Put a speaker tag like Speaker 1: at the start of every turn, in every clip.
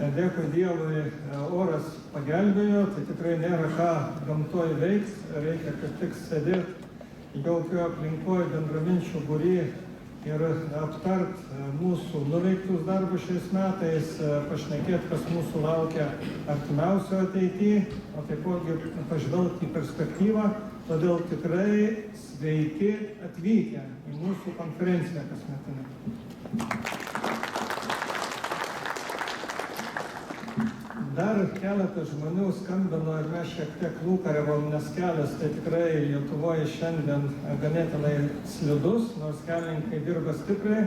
Speaker 1: Dėkui Dievui, oras pagelbėjo, tai tikrai nėra ką gamtoje veikti, reikia kaip tik sėdėti jaukioje aplinkoje, bendraminčių būry ir aptart mūsų nuveiktus darbus šiais metais, pašnekėti, kas mūsų laukia artimiausio ateityje, o taipogi pažvelgti į perspektyvą, todėl tikrai sveiki atvykę į mūsų konferenciją kasmetinę. Dar keletas žmonių skambino ir mes šiek tiek lūkariavom, nes kelias tai tikrai Lietuvoje šiandien ganėtinai slidus, nors kelininkai dirba stipriai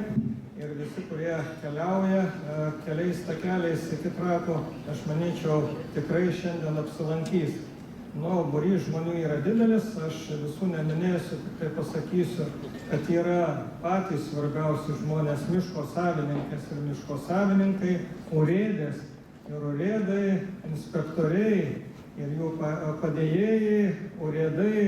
Speaker 1: ir visi, kurie keliauja keliais takeliais iki Trakų, aš manyčiau, tikrai šiandien apsilankys. Būrys žmonių yra didelis, aš visų neminėsiu, tik tai pasakysiu, kad yra patys svarbiausi žmonės, miško savininkės ir miško savininkai, urėdės ir urėdai, inspektoriai ir jų padėjėjai, urėdai,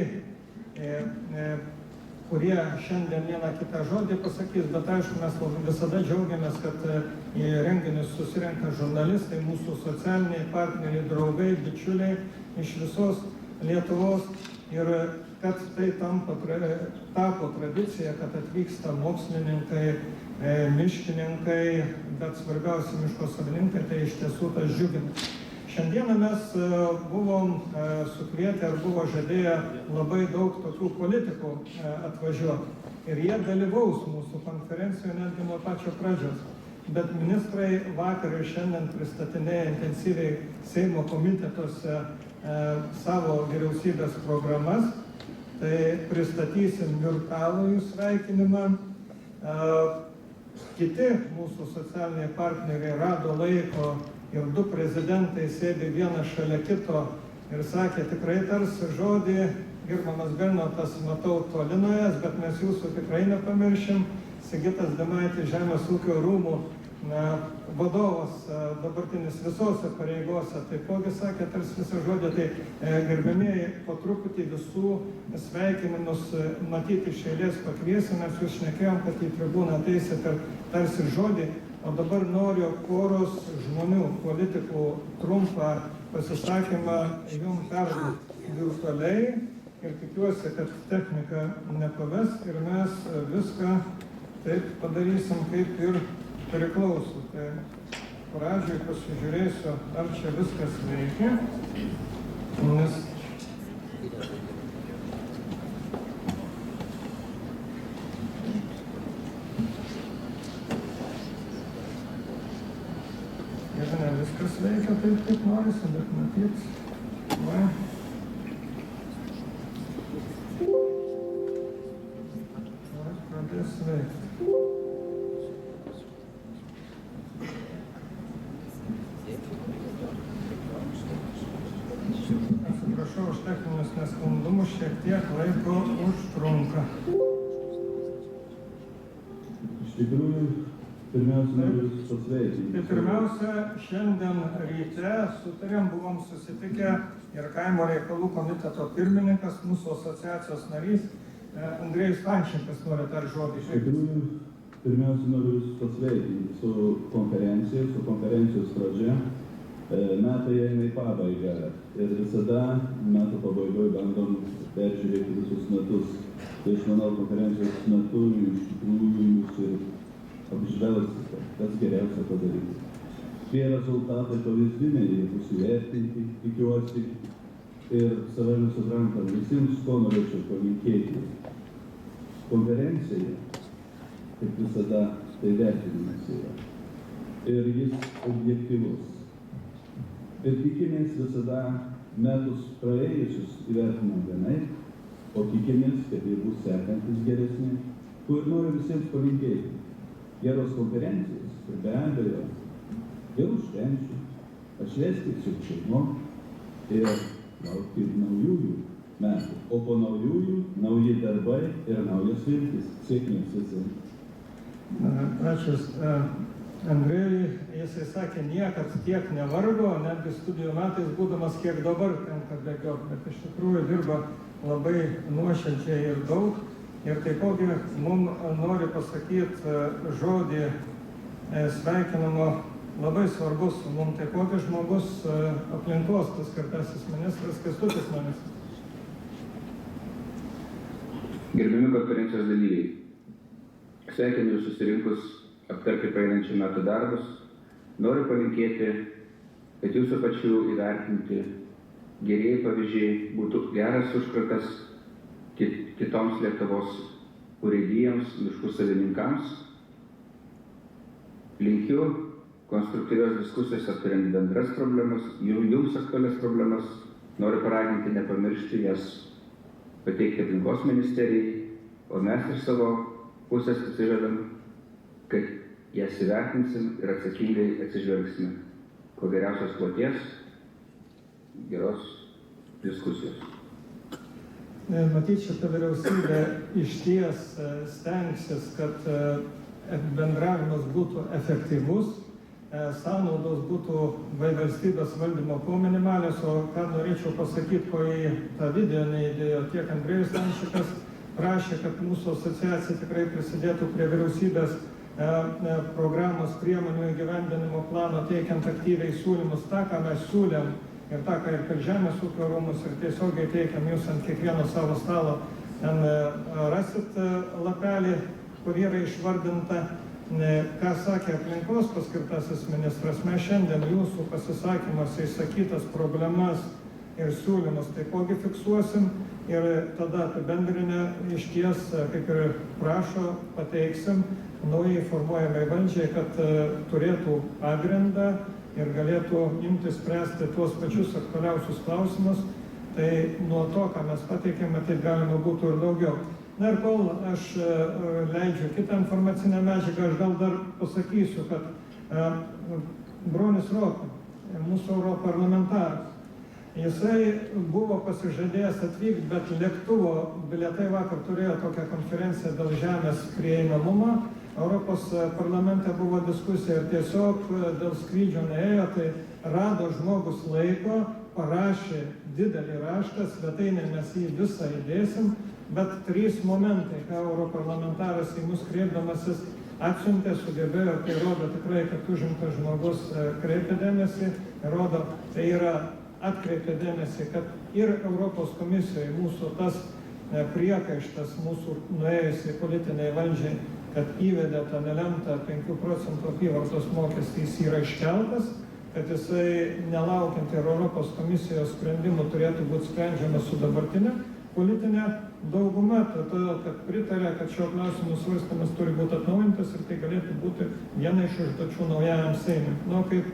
Speaker 1: kurie šiandien vieną kitą žodį pasakys, bet aišku, mes visada džiaugiamės, kad į renginius susirenka žurnalistai, mūsų socialiniai partneriai, draugai, bičiuliai iš visos Lietuvos ir kad tai tapo tradicija, kad atvyksta mokslininkai, miškininkai, bet svarbiausia miško savininkai, tai iš tiesų tas džiugina. Šiandieną mes buvom sukvietę ar buvo žadėję labai daug tokių politikų atvažiuoti ir jie dalyvaus mūsų konferencijoje netgi nuo pačio pradžios. Bet ministrai vakar ir šiandien pristatinėja intensyviai Seimo komitetuose savo vyriausybės programas, tai pristatysim virtualųjį sveikinimą. Kiti mūsų socialiniai partneriai rado laiko ir du prezidentai sėdi vienas šalia kito ir sakė, tikrai tarsi žodį, gerbiamas Bernotas, matau toli nuėjęs, bet mes jūsų tikrai nepamiršim. Sigitas Demaitis, Žemės ūkio rūmų vadovas dabartinis visose pareigose, taipogi sakė tarsi visą žodį, tai gerbėmieji, po truputį visų sveikinimus matyti iš eilės pakviesim, mes jūs šnekėjom, kad į tribūną ateisit ir tarsi žodį, o dabar noriu poros žmonių, politikų trumpą pasisakymą jums perduoti virtualiai ir tikiuosi, kad technika nepaves ir mes viską taip padarysim, kaip ir priklauso. Tai pradžioj pasižiūrėsiu, ar čia viskas veikia, nes jeigu ne viskas veikia taip, kaip norisi, bet matyt, pradės veikti. Atsiprašau už techninius nesklandumus, šiek tiek laiko užtrunka.
Speaker 2: Iš tikrųjų, pirmiausia, noriu pasveikinti.
Speaker 1: Tai pirmiausia, šiandien ryte sutarėm, buvom susitikę ir kaimo reikalų komiteto pirmininkas, mūsų asociacijos narys, Andrėjus Vančenkas nori dar žodį.
Speaker 2: Iš tikrųjų, pirmiausia, noriu pasveikinti su konferencijos pradžia. Metai eina į pabaigą ir visada metų pabaigoje bandom peržiūrėti visus metus. Tai aš manau, konferencijos metu iš tikrųjų jūs ir apžvelgsite, kas geriausia padaryti. Tie rezultatai pavyzdiniai, jie bus įvertinti, tikiuosi, ir savame suprantam, visiems ko norėčiau palinkėti. Konferencija, kaip visada, tai vertinimas yra. Ir jis objektyvus. Ir tikimės visada metus praėjusius įvertinam vienaip, o tikimės, kad jie bus sekantis geresni, kur noriu visiems palinkėti. Geros konferencijos ir be abejo, gerų švenčių, atšvęsti su šeimom ir laukti naujųjų metų. O po naujųjų, nauji darbai ir naujas viltis. Sėkmės visiems.
Speaker 1: Ačiū. Andrėjui, jisai sakė, niekad tiek nevargo, netgi studijų metais būdamas kiek dabar tenka bėgioti, bet iš tikrųjų dirba labai nuoširdžiai ir daug. Ir taipogi mums nori pasakyti žodį sveikinimo labai svarbus mums. Tai kokis žmogus aplinkos paskirtasis ministras Kęstutis Navickas.
Speaker 3: Gerbiami konferencijos dalyviai, sveikinu jūs susirinkus aptarti praeinančių metų darbus. Noriu palinkėti, kad jūsų pačių įvertinti gerieji pavyzdžiai būtų geras užkratas kitoms Lietuvos urėdijoms, miškų savininkams. Linkiu konstruktyvios diskusijos aptariant bendras problemas, jums aktualias problemas. Noriu paraginti nepamiršti jas pateikti aplinkos ministerijai, o mes iš savo pusės atsižadam, kad jas įvertinsim ir atsakingai atsižvelgsime. Ko geriausios kloties, geros diskusijos.
Speaker 1: Matyt, šita vyriausybė išties stengsis, kad bendravimas būtų efektyvus, sąnaudos būtų valstybės valdymo kuo minimalios, o ką norėčiau pasakyti, ko į tą video neįdėjo, tiek Andrėjus Stančikas prašė, kad mūsų asociacija tikrai prisidėtų prie vyriausybės programos priemonių įgyvendinimo plano, teikiant aktyviai siūlymus, tą, ką mes siūlėm ir tą, ką ir per Žemės ūkio rūmus ir tiesiogiai teikiam jūs ant kiekvieno savo stalo. Ten rasit lapelį, kur yra išvardinta, ką sakė aplinkos paskirtasis ministras. Mes šiandien jūsų pasisakymuose išsakytas problemas ir siūlymus taipogi fiksuosim ir tada apibendrinę išties, kaip ir prašo, pateiksim naujai formuojamai valdžiai, kad turėtų pagrindą ir galėtų imtis spręsti tuos pačius aktualiausius klausimus. Tai nuo to, ką mes pateikėme, tai galima būtų ir daugiau. Na ir kol aš leidžiu kitą informacinę medžiagą, aš gal dar pasakysiu, kad Bronis Ropė, mūsų europarlamentaras, jisai buvo pasižadėjęs atvykti, bet lėktuvo bilietai vakar turėjo tokią konferenciją dėl žemės prieinamumo. Europos parlamente buvo diskusija ir tiesiog dėl skrydžio neėjo, tai rado žmogus laiko, parašė didelį raštą, svetainę mes jį visą įdėsim, bet 3 momentai, ką europarlamentaras į mus kreipdamasis atsiuntė, sugebėjo, tai rodo tikrai, kad užimtas žmogus kreipia dėmesį, rodo, tai yra atkreipia dėmesį, kad ir Europos komisijoje mūsų tas priekaištas mūsų nuėjusiai politiniai valdžiai, kad įvedė tą nelemtą 5 procentų apyvartos mokestį, jis yra iškeltas, kad jisai nelaukiant ir Europos komisijos sprendimų turėtų būti sprendžiamas su dabartinė politinė dauguma, todėl kad pritarė, kad šio klausimų svarstymas turi būti atnaujintas ir tai galėtų būti viena iš užduočių naujajam Seimui. Kaip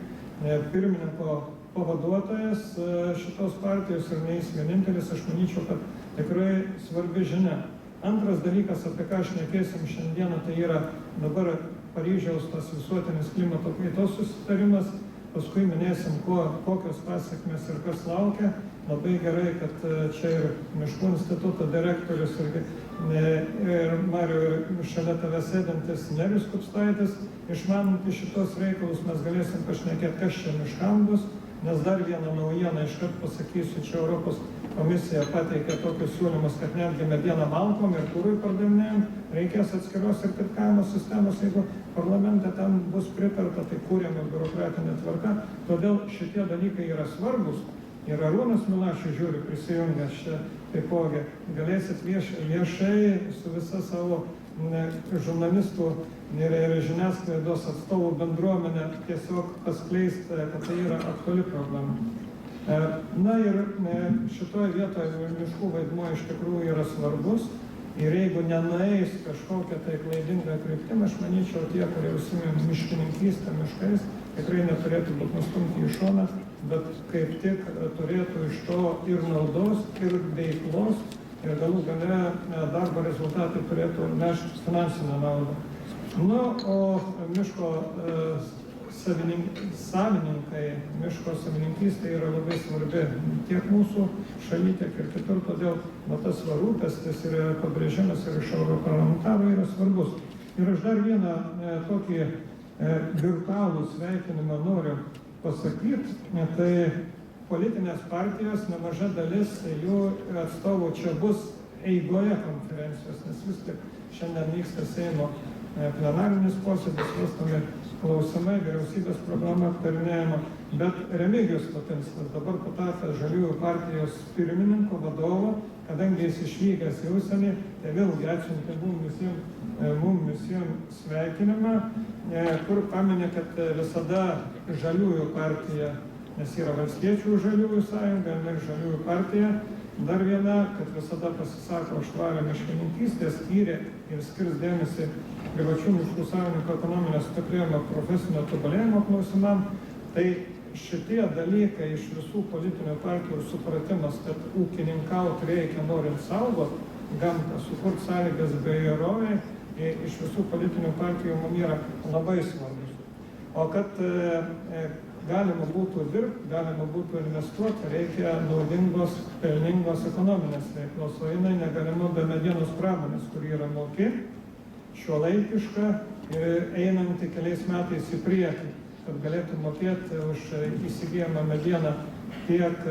Speaker 1: pirmininko pavaduotojas šitos partijos ir ne jis vienintelis, aš manyčiau, kad tikrai svarbi žinia. Antras dalykas, apie ką šnekėsim šiandieną, tai yra dabar Paryžiaus tas visuotinis klimato kaitos susitarimas, paskui minėsim, kokios pasiekmes ir kas laukia. Labai gerai, kad čia ir Miškų instituto direktorius ir Marių šalia tave sėdintis Nerijus Kupstaitis išmanantis šitos reikalus, mes galėsim pašnekėti, kas čia miškam bus, nes dar vieną naujieną iškart pasakysiu, čia Europos komisija pateikė tokius siūlymus, kad netgi medieną malkom ir kurui pardavinėjant reikės atskiros sertifikavimo sistemos, jeigu parlamente ten bus pritarta, tai kūrėme biurokratinę tvarką, todėl šitie dalykai yra svarbus. Ir Arūnas Milašius žiūri prisijungęs čia taipogi, galėsit viešai su visa savo žurnalistų ir žiniasklaidos atstovų bendruomenė tiesiog paskleisti, kad tai yra aktuali problema. Na ir šitoje vietoje miškų vaidmuo iš tikrųjų yra svarbus ir jeigu nenueis kažkokią tai klaidingą kryptimą, aš manyčiau, tie, kurie užsiėmė miškininkystę miškais, tikrai neturėtų būti nustumti į šoną, bet kaip tik turėtų iš to ir naudos, ir veiklos, ir galų gale darbo rezultatai turėtų nešti finansinę naudą. O miško savininkai, miško savininkystė yra labai svarbi tiek mūsų šaly, tiek ir kitur, todėl tas rūpestis ir pabrėžimas ir iš europarlamentarų yra svarbus. Ir aš dar vieną tokį virtualų sveikinimą noriu pasakyti, tai politinės partijos, nemaža dalis jų atstovų čia bus eigoje konferencijos, nes vis tik šiandien vyksta Seimo plenarinis posėdis, svarstomi klausimai, vyriausybės programa aptarinėjama, bet Remigijus Lapinskas, dabar patapęs Žaliųjų partijos pirmininko vadovo, kadangi jis išvykęs į užsienį, tai vėlgi atsiuntė mums visiems sveikinimą, kur paminė, kad visada Žaliųjų partija, nes yra Valstiečių Žaliųjų sąjunga ir Žaliųjų partija, dar viena, kad visada pasisako už tvarią miškininkystę, skyrė ir skirs dėmesį privačių miškų savininkų ekonominio stiprėjimo, profesinio tobulėjimo klausimam. Tai šitie dalykai iš visų politinių partijų ir supratimas, kad ūkininkauti reikia norint saugoti gamtą, sukurti sąlygas bioįvairovei, iš visų politinių partijų mums yra labai svarbus. O kad galima būtų dirbti, galima būtų investuoti, reikia naudingos, pelningos ekonominės veiklos, o jinai negalima be medienos pramonės, kuri yra moki, šiuolaikiška ir einanti keliais metais į priekį, kad galėtų mokėti už įsigijamą medieną tiek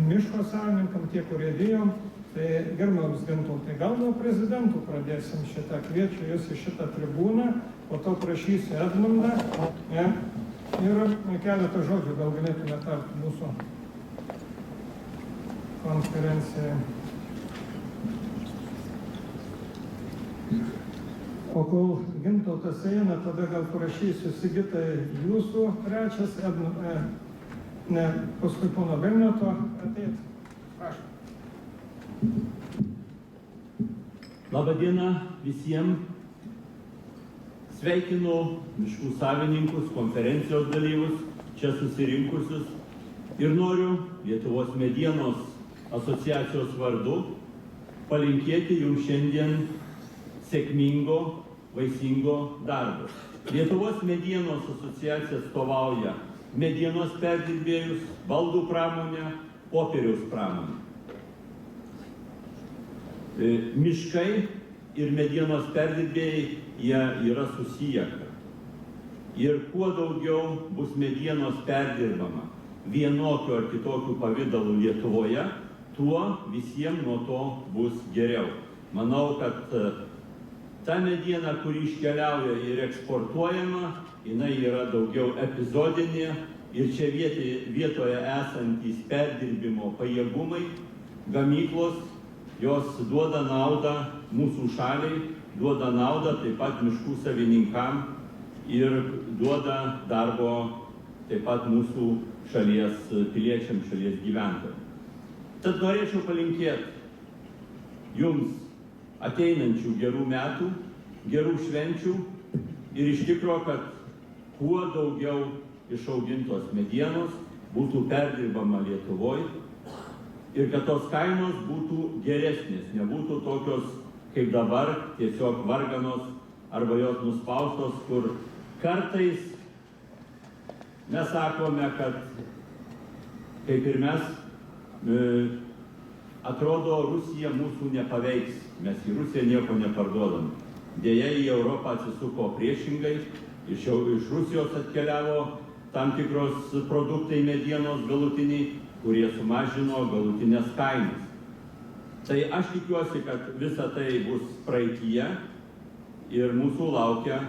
Speaker 1: miško savininkam, tiek urėdijom. Tai gerbiamas Gintautai, gal nuo prezidentų pradėsim šitą, kviečiu jūs į šitą tribūną, po to prašysiu Edmundą ir keletą žodžių gal galėtume tarti mūsų konferencijai. O kol Gintautas eina, tada gal prašysiu Sigitai jūsų trečias, paskui pono Belneto ateit. Prašau.
Speaker 4: Labą dieną visiems. Sveikinu miškų savininkus, konferencijos dalyvius, čia susirinkusius ir noriu Lietuvos medienos asociacijos vardu palinkėti jums šiandien sėkmingo, vaisingo darbo. Lietuvos medienos asociacija atstovauja medienos perdirbėjus, baldų pramonę, popieriaus pramonę. Miškai ir medienos perdirbėjai, jie yra susiję. Ir kuo daugiau bus medienos perdirbama vienokiu ar kitokiu pavidalu Lietuvoje, tuo visiems nuo to bus geriau. Manau, kad ta mediena, kuri iškeliauja ir eksportuojama, jinai yra daugiau epizodinė ir čia vietoje esantys perdirbimo pajėgumai, gamyklos, jos duoda naudą mūsų šaliai, duoda naudą taip pat miškų savininkam ir duoda darbo taip pat mūsų šalies piliečiams, šalies gyventojams. Tad norėčiau palinkėti jums ateinančių gerų metų, gerų švenčių ir iš tikro, kad kuo daugiau išaugintos medienos būtų perdirbama Lietuvoje, ir kad tos kainos būtų geresnės, nebūtų tokios kaip dabar, tiesiog varganos arba jos nuspaustos, kur kartais mes sakome, kad kaip ir mes, atrodo, Rusija mūsų nepaveiks, mes į Rusiją nieko neparduodam. Deja, į Europą atsisuko priešingai, iš Rusijos atkeliavo tam tikros produktai medienos galutiniai, kurie sumažino galutinės kainas. Tai aš tikiuosi, kad visa tai bus praeityje ir mūsų laukia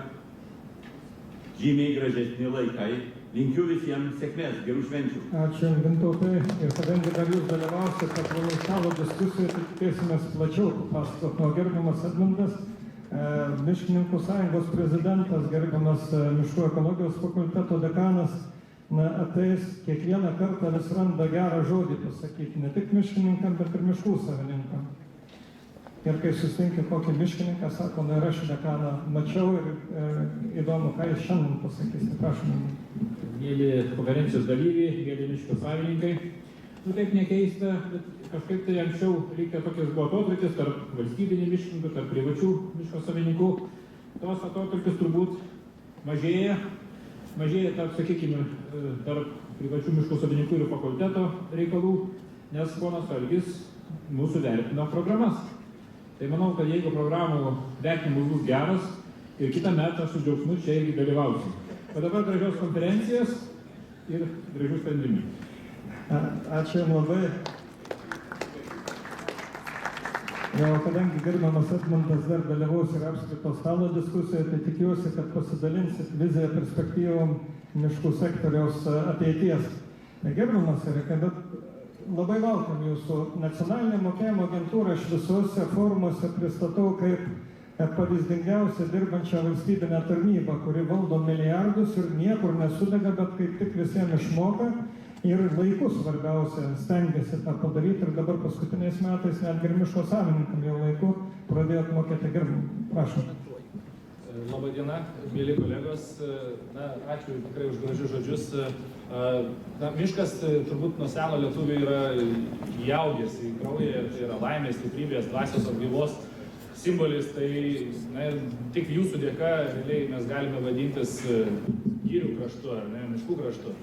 Speaker 4: žymiai gražesni laikai. Linkiu visiems sėkmės, gerų švenčių.
Speaker 1: Ačiū, Gintautai. Ir kadangi dar jūs dalyvausite prie stalo diskusijoje, tai tikėsimės plačiau papasakoti. O gerbiamas Edmundas, Miškininkų sąjungos prezidentas, gerbiamas Miškų ekologijos fakulteto dekanas, ateis kiekvieną kartą vis randa gerą žodį pasakyti, ne tik miškininkam, bet ir miškų savininkam. Ir kai susitinki kokį miškininką, sako, ir aš dekaną mačiau ir įdomu, ką jis šiandien pasakys. Prašom.
Speaker 5: Mėly konferencijos dalyviai, mėly miškų savininkai, taip nekeista, bet kažkaip tai anksčiau reikia tokias buvo atotrukis tarp valstybinių miškininkų, tarp privačių miško savininkų. Tos atotrukis turbūt mažėja tarp, sakykime, tarp privačių miškų savininkų ir fakulteto reikalų, nes ponas Algis mūsų vertino programas. Tai manau, kad jeigu programų vertinimas bus geras ir kitą metą aš su džiaugsmu čia irgi dalyvausiu. O dabar gražios konferencijos ir gražių sprendimų.
Speaker 1: Ačiū labai. Kadangi gerbiamas Edmundas dar dalyvaus ir apskrito stalo diskusijoje, tai tikiuosi, kad pasidalinsit viziją perspektyvom miškų sektoriaus ateities. Gerbiamas Erika, bet labai laukiam jūsų. Nacionalinė mokėjimo agentūra aš visuose forumuose pristatau kaip pavyzdingiausia dirbančią valstybinę tarnybą, kuri valdo milijardus ir niekur nesudega, bet kaip tik visiems išmoka. Ir laiku svarbiausia stengiasi tą padaryti ir dabar paskutiniais metais netgi ir miško savininkam jau laiku pradėjo mokėti. Prašom.
Speaker 6: Labą dieną, mėly kolegos. Ačiū tikrai už gražius žodžius. Miškas turbūt nuo seno lietuvių yra įaugęs į kraują, tai yra laimės, stiprybės, dvasios atgaivos simbolis. Tai tik jūsų dėka realiai mes galime vadintis girių kraštu ar ne, miškų kraštu.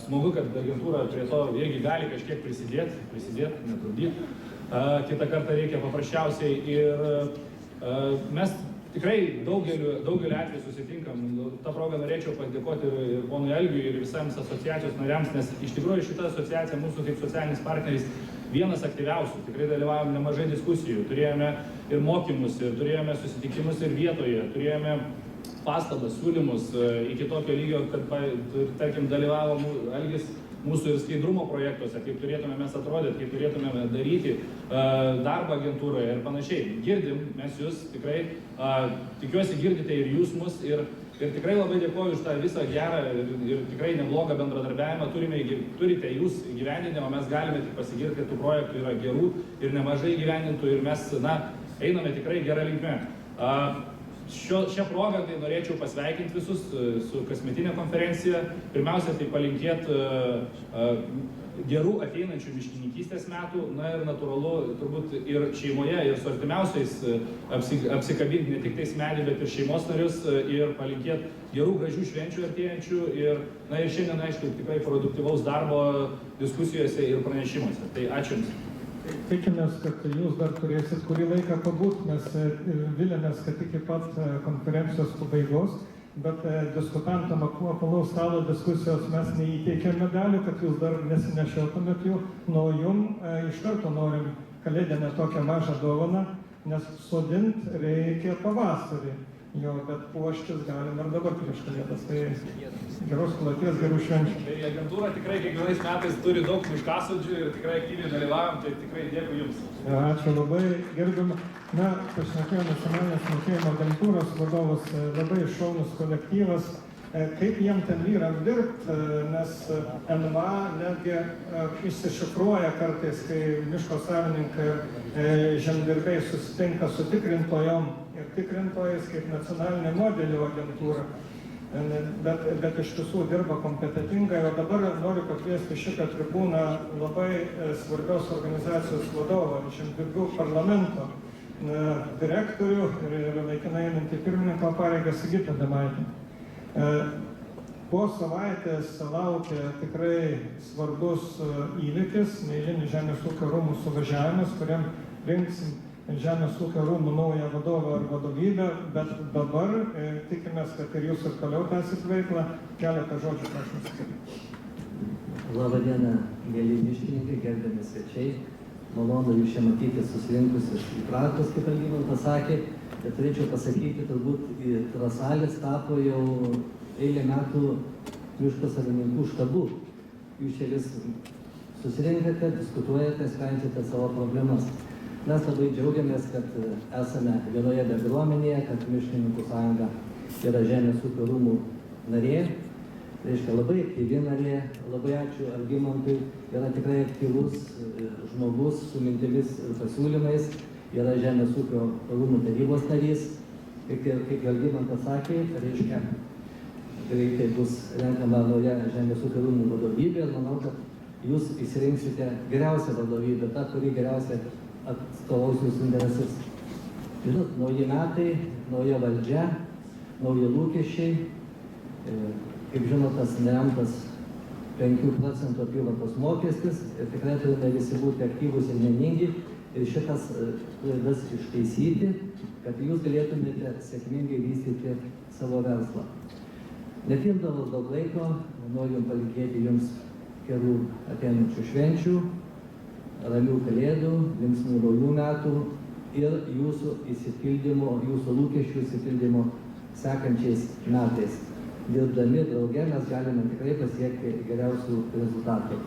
Speaker 6: Smagu, kad agentūra prie to irgi gali kažkiek prisidėti, netrukdyti. Kitą kartą reikia paprasčiausiai ir mes tikrai daugeliu atveju susitinkam. Ta proga norėčiau padėkoti ir ponui Algiui, ir visiems asociacijos nariams, nes iš tikrųjų šita asociacija mūsų kaip socialinis partneris vienas aktyviausių. Tikrai dalyvavom nemažai diskusijų, turėjome ir mokymus, ir turėjome susitikimus ir vietoje, turėjome pastabas, siūlymus iki tokio lygio, kad, tarkim, dalyvavo Algis mūsų ir skaidrumo projektuose, kaip turėtume mes atrodyti, kaip turėtume daryti darbą agentūroje ir panašiai. Girdim mes jūs, tikrai, tikiuosi girdite ir jūs mus ir tikrai labai dėkoju už tą visą gerą ir tikrai neblogą bendradarbiavimą. Turite jūs įgyvendinti, o mes galime tik pasigirti, kad tų projektų yra gerų ir nemažai įgyvendintų ir mes, einame tikrai gerą linkme. Šią progą tai norėčiau pasveikinti visus su kasmetinė konferencija. Pirmiausia, tai palinkėti gerų ateinančių miškininkystės metų, ir natūralu turbūt ir šeimoje, ir su artimiausiais apsikabinti ne tik tais medį, bet ir šeimos narius ir palinkėti gerų, gražių švenčių artėjančių ir šiandien, aišku, tikrai produktyvaus darbo diskusijose ir pranešimuose. Tai ačiū Jums.
Speaker 1: Tikimės, kad jūs dar turėsit kurį laiką pabūti, mes vilėmės, kad iki pat konferencijos pabaigos, bet diskutantam apvalaus stalo diskusijos mes neįteikėm medalių, kad jūs dar nesinešiotumėt jų, nuo jum iš karto norim kalėdinę tokią mažą dovaną, nes sodint reikia pavasarį, bet puoštis galim ir dabar prieš kalėdas. Tai geros kloties, gerų švenčių.
Speaker 6: Tai agentūra tikrai kiekvienais metais turi daug miškasodžių ir tikrai aktyviai dalyvavom, tai tikrai dėkui Jums.
Speaker 1: Ačiū labai, gerbiam. Pašnekėjo Nacionalinės mokėjimo agentūros vadovas, labai šaunus kolektyvas. Kaip jiem ten vyram dirbti, nes NVA netgi išsišifruoja kartais, kai miško savininkai ir žemdirbiai susitinka su tikrintojom ir tikrintojais kaip nacionalinė modelių agentūra. Bet iš tiesų dirba kompetentingai, o dabar noriu pakviesti šitą tribūną labai svarbios organizacijos vadovą, žemdirbių parlamento direktorių ir laikinai einantį pirmininko pareigą Sigitą Demaitį. Po savaitės laukia tikrai svarbus įvykis, neeilinis Žemės ūkio rūmų suvažiavimas, kuriam rinksim Žemės ūkio rūmų naują vadovą ar vadovybę, bet dabar tikimės, kad ir jūs ir toliau tęsit veiklą. Keletą žodžių prašom sakyti.
Speaker 7: Labą dieną, mėly miškininkai, gerbiami svečiai. Malonu jūs čia matyti susirinkusius į projektus, kaip Algimantas sakė. Ir turėčiau pasakyti, turbūt Trasalis tapo jau eilę metų miško savininkų štabu. Jūs čia vis susirinkate, diskutuojate, sprendžiate savo problemas. Mes labai džiaugiamės, kad esame vienoje bendruomenėje, kad Miškininkų sąjunga yra Žemės ūkio rūmų narė. Tai reiškia labai aktyvi narė, labai ačiū Algimantui, yra tikrai aktyvus žmogus su mintimis ir pasiūlymais, yra Žemės ūkio rūmų tarybos narys. Kaip Algimantas sakė, reiškia, greitai bus renkama nauja Žemės ūkio rūmų vadovybė ir manau, kad jūs išsirinksite geriausią vadovybę, tą, kuri geriausiai atstovaus jūsų interesus. Žinot, nauji metai, nauja valdžia, nauji lūkesčiai. Kaip žinot, tas neremtas 5% apyvartos mokestis ir tikrai turime visi būti aktyvūs ir vieningi ir šitas klaidas ištaisyti, kad jūs galėtumėte sėkmingai vystyti savo verslą. Netimdamas daug laiko, noriu palinkėti jums gerų ateinančių švenčių, ramių kalėdų, linksmų naujų metų, ir jūsų įsipildymo, jūsų lūkesčių įsipildymo sekančiais metais. Dirbdami drauge mes galime tikrai pasiekti geriausių rezultatų.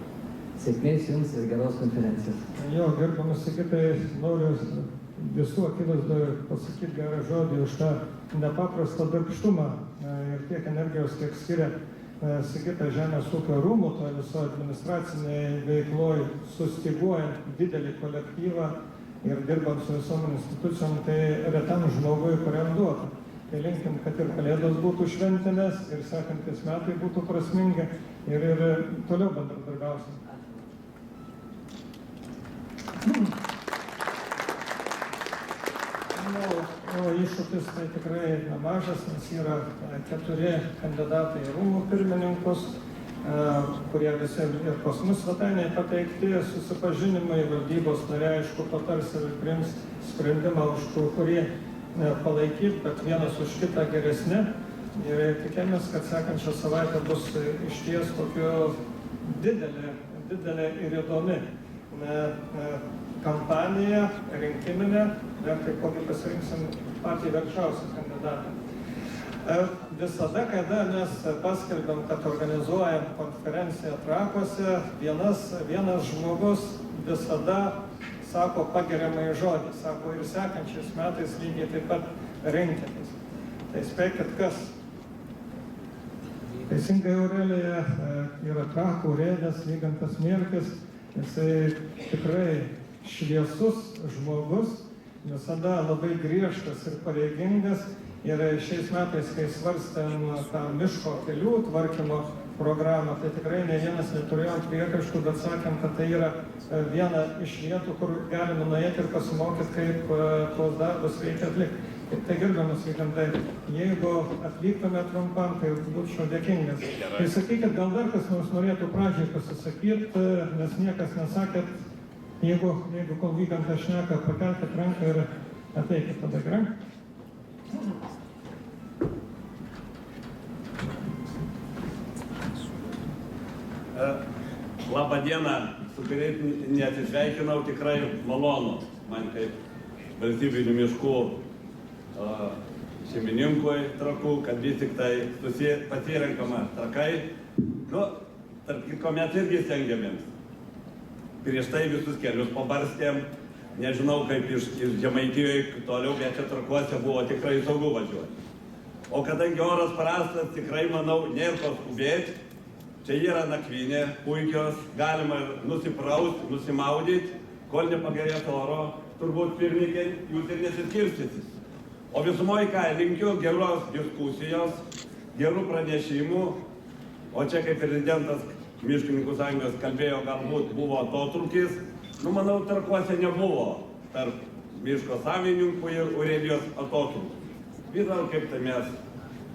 Speaker 7: Sėkmės jums ir geros konferencijos.
Speaker 1: Jo, gerbiamas Sigitai, noriu visų akivaizdoje pasakyti gerą žodį už tą nepaprastą darbštumą ir tiek energijos, kiek skiria Sigita Žemės ūkio rūmų, to viso administracinėje veikloje, sustyguojant didelį kolektyvą ir dirbant su visom institucijom, tai retam žmogui, kuriam duota. Tai linkim, kad ir kalėdos būtų šventinės ir sekantis metai būtų prasmingi ir toliau bendradarbiausim. O iššūkis tai tikrai nemažas, nes yra 4 kandidatai į rūmų pirmininkus, kurie visi ir pas mus svetainėje pateikti, susipažinimai, valdybos nariai, aišku, patars ir priims sprendimą už tų, kurie palaikyti, bet vienas už kitą geresni. Ir tikėmės, kad sekančią savaitę bus išties tokio didelė ir įdomi kampanija rinkiminė, ir taipogi pasirinksim patį verčiausią kandidatą. Visada, kada mes paskelbėm, kad organizuojam konferenciją Trakuose, vienas žmogus visada sako pagiriamąjį žodį, sako ir sekančiais metais lygiai taip pat rinkitės. Tai spėkit, kas? Teisingai Aurelija yra Trakų urėdas Vygantas Mierkis, jisai tikrai šviesus žmogus, visada labai griežtas ir pareigingas. Ir šiais metais, kai svarstėm tą miško kelių tvarkymo programą, tai tikrai ne vienas neturėjom priekaištų, bet sakėm, kad tai yra viena iš vietų, kur galime nueiti ir pasimokyti, kaip tuos darbus reikia atlikti. Tai gerbiamas Vygantai, jeigu atvyktume trumpam, tai būčiau dėkingas. Tai sakykit, gal dar kas nors norėtų pradžiai pasisakyti, nes niekas nesakėt, jeigu kol Vygantas šneka, pakelkit ranką ir ateikit tada gerai.
Speaker 4: Labą dieną, su kuriais neatsisveikinau, tikrai malonu man kaip valstybinių miškų šeimininkui Trakų, kad vis tik tai pasirenkama Trakai. Tarp kitko mes irgi stengiamės. Prieš tai visus kelius pabarstėm. Nežinau, kaip iš Žemaitijoje toliau, bet čia Trakuose buvo tikrai saugu važiuoti. O kadangi oras prastas, tikrai manau, nėra ko skubėti. Čia yra nakvynė puikios, galima nusipraust, nusimaudyti, kol nepagerės oro, turbūt pirmininkai, jūs ir nesiskirstysis. O visumoje ką, linkiu geros diskusijos, gerų pranešimų, o čia kaip prezidentas Miškininkų sąjungos kalbėjo, galbūt buvo atotrūkis. Manau, Trakuose nebuvo tarp miško savininkų ir urėdijos atotrūkis. Vis dėlto kaip tai mes,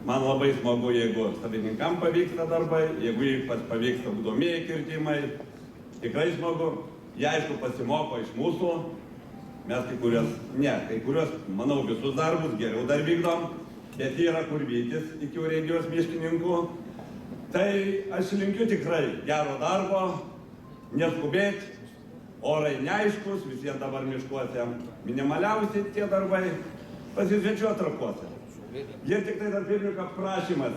Speaker 4: man labai smagu, jeigu savininkam pavyksta darbai, jeigu ypač pavyksta ugdomieji kirtimai, tikrai smagu. Jie aišku pasimoko iš mūsų, mes kai kurios, manau, visus darbus geriau dar vykdom, bet yra kur vytis iki urėdijos miškininkų. Tai aš linkiu tikrai gero darbo, neskubėti. Orai neaiškus, visiems dabar miškuose minimaliausi tie darbai, pasisvečiuoti Trakuose. Ir tik tai dar pirmininko prašymas,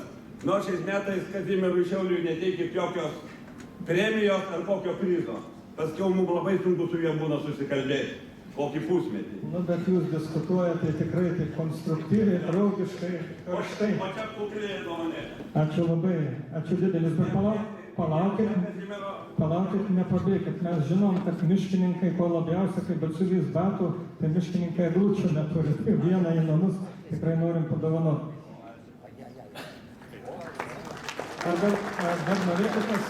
Speaker 4: nors šiais metais Kazimierui Šiauliui neteikit jokios premijos ar kokio prizo. Paskiau mums labai sunku su juo būna susikalbėti, kokį pusmetį.
Speaker 1: Bet jūs diskutuojate tikrai taip konstruktyviai, draugiškai, karštai.
Speaker 4: O čia kukliai nuomonė.
Speaker 1: Ačiū labai, ačiū didelis, bet palaukit, nepabėkit. Mes žinom, kad miškininkai, ko labiausia, kaip batsiuvys batų, tai miškininkai eglučių neturi. Tai vieną į namus tikrai norim padovanoti. Dar norėtumės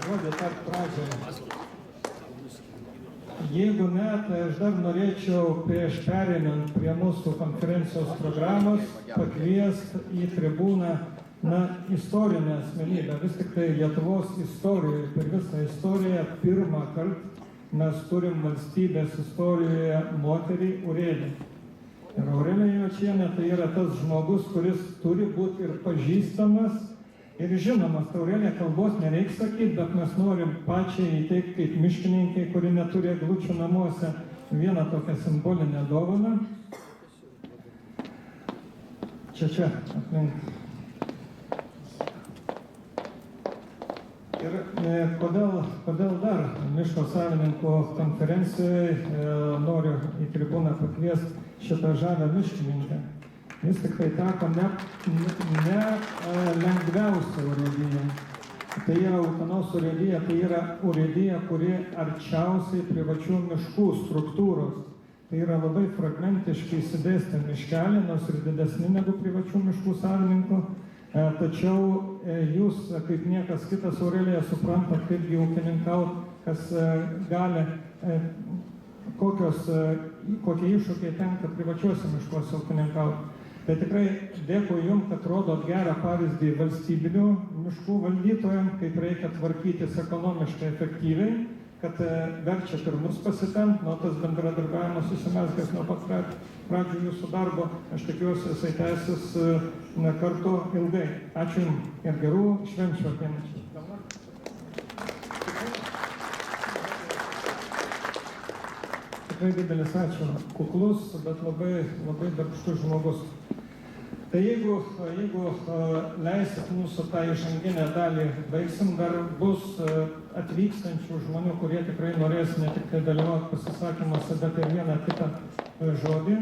Speaker 1: žodį tarp pradžioje. Jeigu ne, tai aš dar norėčiau prieš pereinant prie mūsų konferencijos programos pakviesti į tribūną istorinę asmenybę. Vis tik tai Lietuvos istorijoje, per visą istoriją pirmą kartą mes turim valstybės istorijoje moterį urėdę. Ir Aurelija Jočienė tai yra tas žmogus, kuris turi būti ir pažįstamas, ir žinomas. Aurelija kalbos nereikia sakyti, bet mes norim pačiai įteikti kaip miškininkai, kuri neturi eglučių namuose, vieną tokią simbolinę dovaną. Čia, aplink. Ir kodėl dar miško savininkų konferencijoje noriu į tribūną pakviesti šitą žalią miškininką. Jis tikrai teko ne lengviausia urėdija. Tai yra Utenos urėdija, tai yra urėdija, kuri arčiausiai privačių miškų struktūros. Tai yra labai fragmentiškai įsidėstę miškeliai, nors ir didesni negu privačių miškų savininkų. Tačiau jūs, kaip niekas kitas, Aurelija, suprantat, kaip ūkininkauti, kas gali, kokie iššūkiai tenka privačiuose miškuose ūkininkauti. Tai tikrai dėkui Jums, kad rodot gerą pavyzdį valstybinių miškų valdytojams, kaip reikia tvarkytis ekonomiškai efektyviai, kad verčiat ir mus pasitempt, nuo tas bendradarbiavimas susimezgęs nuo pat pradžių jūsų darbo. Aš tikiuosi, jisai tęsis kartu ilgai. Ačiū Jums ir gerų švenčių ateinančių. Tikrai didelis ačiū. Kuklus, bet labai darbštus žmogus. Tai jeigu leisit mūsų tą įžanginę dalį baigsim, dar bus atvykstančių žmonių, kurie tikrai norės ne tik dalyvauti pasisakymuose, bet ir vieną kitą žodį.